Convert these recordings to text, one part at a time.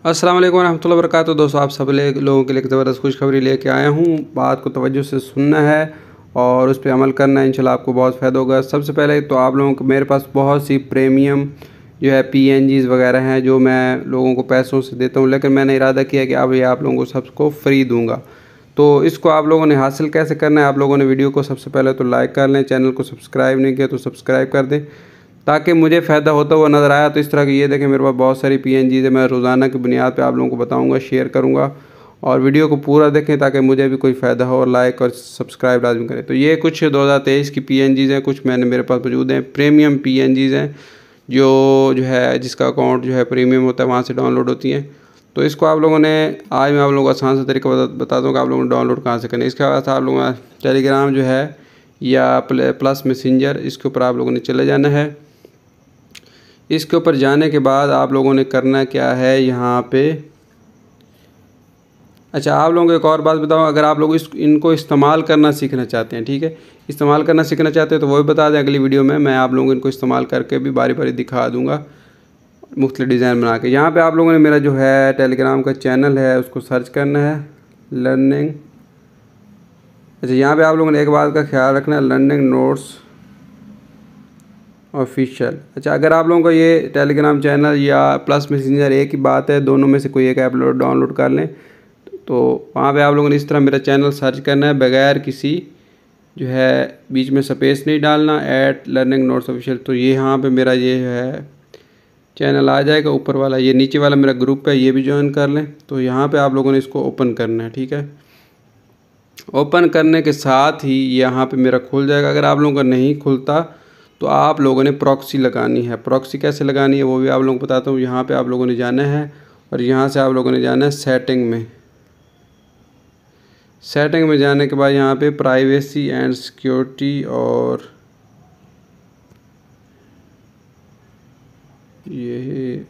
अस्सलाम वालेकुम रहमतुल्लाहि व बरकातुहू। दोस्तों, आप सब लोगों के लिए एक ज़बरदस्त खुशखबरी लेके आया हूँ। बात को तवज्जो से सुनना है और उस पर अमल करना है। इंशाल्लाह आपको बहुत फ़ायदा होगा। सबसे पहले तो आप लोगों को, मेरे पास बहुत सी प्रीमियम जो है PNGs वगैरह हैं जो मैं लोगों को पैसों से देता हूँ, लेकिन मैंने इरादा किया कि अब ये आप लोगों को सबको फ्री दूँगा। तो इसको आप लोगों ने हासिल कैसे करना है, आप लोगों ने वीडियो को सबसे पहले तो लाइक कर लें, चैनल को सब्सक्राइब नहीं किया तो सब्सक्राइब कर दें ताकि मुझे फ़ायदा होता हुआ नज़र आया। तो इस तरह की ये देखें, मेरे पास बहुत सारी PNGs है। मैं रोज़ाना की बुनियाद पे आप लोगों को बताऊंगा, शेयर करूंगा और वीडियो को पूरा देखें ताकि मुझे भी कोई फ़ायदा हो। और लाइक और सब्सक्राइब लाजमी करें। तो ये कुछ 2023 की PNGs हैं, कुछ मेरे पास मौजूद हैं। प्रीमियम PNGs हैं जो है जिसका अकाउंट जो है प्रीमियम होता है, वहाँ से डाउनलोड होती हैं। तो इसको आप लोगों ने, आज मैं आप लोगों को आसान सा तरीका बता दूँ कि आप लोगों ने डाउनलोड कहाँ से करना है। इसके बाद आप लोगों का टेलीग्राम जो है या प्लस मैसेंजर, इसके ऊपर आप लोगों ने चले जाना है। इसके ऊपर जाने के बाद आप लोगों ने करना क्या है यहाँ पे। अच्छा, आप लोगों को एक और बात बताऊँ, अगर आप लोग इनको इस्तेमाल करना सीखना चाहते हैं, ठीक है, इस्तेमाल करना सीखना चाहते हैं तो वो भी बता दें। अगली वीडियो में मैं आप लोगों को इनको इस्तेमाल करके भी बारी बारी दिखा दूँगा, मुख्तलिफ डिज़ाइन बना के। यहाँ पे आप लोगों ने मेरा जो है टेलीग्राम का चैनल है उसको सर्च करना है, लर्निंग। अच्छा, यहाँ पे आप लोगों ने एक बात का ख्याल रखना है, लर्निंग नोट्स ऑफिशियल। अच्छा, अगर आप लोगों का ये टेलीग्राम चैनल या प्लस मैसेंजर एक ही बात है, दोनों में से कोई एक ऐप डाउनलोड कर लें, तो वहाँ पे आप लोगों ने इस तरह मेरा चैनल सर्च करना है, बगैर किसी जो है बीच में स्पेस नहीं डालना, @लर्निंग नोट्स ऑफिशियल। तो ये यहाँ पे मेरा ये है चैनल आ जाएगा, ऊपर वाला। ये नीचे वाला मेरा ग्रुप है, ये भी ज्वाइन कर लें। तो यहाँ पर आप लोगों ने इसको ओपन करना है, ठीक है। ओपन करने के साथ ही यहाँ पर मेरा खुल जाएगा। अगर आप लोगों का नहीं खुलता तो आप लोगों ने प्रॉक्सी लगानी है। प्रॉक्सी कैसे लगानी है वो भी आप लोगों को बताता हूँ। यहाँ पे आप लोगों ने जाना है और यहाँ से आप लोगों ने जाना है सेटिंग में। सेटिंग में जाने के बाद यहाँ पे प्राइवेसी एंड सिक्योरिटी, और ये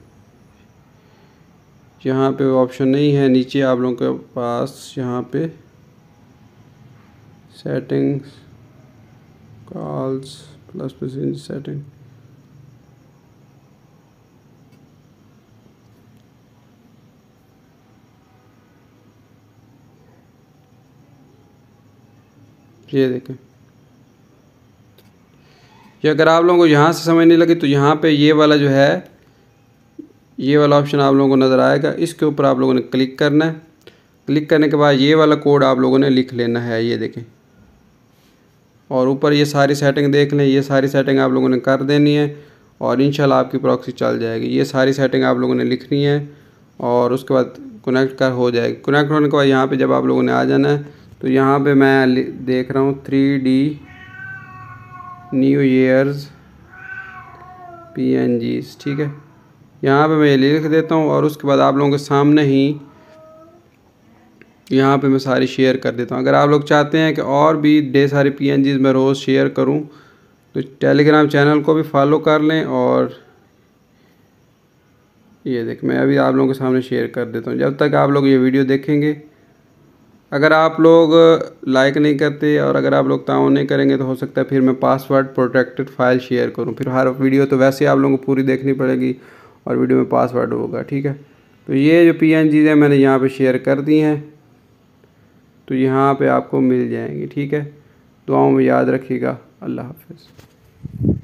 यहाँ पे ऑप्शन नहीं है। नीचे आप लोगों के पास यहाँ पे settings, calls, plus messenger setting, ये देखें। ये अगर आप लोगों को यहाँ से समझ नहीं लगी तो यहाँ पे ये वाला जो है, ये वाला ऑप्शन आप लोगों को नज़र आएगा, इसके ऊपर आप लोगों ने क्लिक करना है। क्लिक करने के बाद ये वाला कोड आप लोगों ने लिख लेना है, ये देखें। और ऊपर ये सारी सेटिंग देख लें, ये सारी सेटिंग आप लोगों ने कर देनी है और इंशाल्लाह आपकी प्रॉक्सी चल जाएगी। ये सारी सेटिंग आप लोगों ने लिखनी है और उसके बाद कनेक्ट हो जाएगी। कनेक्ट होने के बाद यहाँ पे जब आप लोगों ने आ जाना है तो यहाँ पे मैं देख रहा हूँ 3D न्यू ईयर्स PNGs, ठीक है। यहाँ पे मैं ये लिख देता हूँ और उसके बाद आप लोगों के सामने ही यहाँ पे मैं सारी शेयर कर देता हूँ। अगर आप लोग चाहते हैं कि और भी ढेर सारी PNGs मैं रोज़ शेयर करूँ तो टेलीग्राम चैनल को भी फॉलो कर लें। और ये देख, मैं अभी आप लोगों के सामने शेयर कर देता हूँ। जब तक आप लोग ये वीडियो देखेंगे, अगर आप लोग लाइक नहीं करते और अगर आप लोग ताउन नहीं करेंगे तो हो सकता है फिर मैं पासवर्ड प्रोटेक्टेड फाइल शेयर करूं। फिर हर वीडियो तो वैसे आप लोगों को पूरी देखनी पड़ेगी और वीडियो में पासवर्ड होगा, ठीक है। तो ये जो PNGs हैं मैंने यहाँ पे शेयर कर दी हैं, तो यहाँ पे आपको मिल जाएंगी, ठीक है। दुआओं में याद रखिएगा। अल्लाह हाफ़िज़।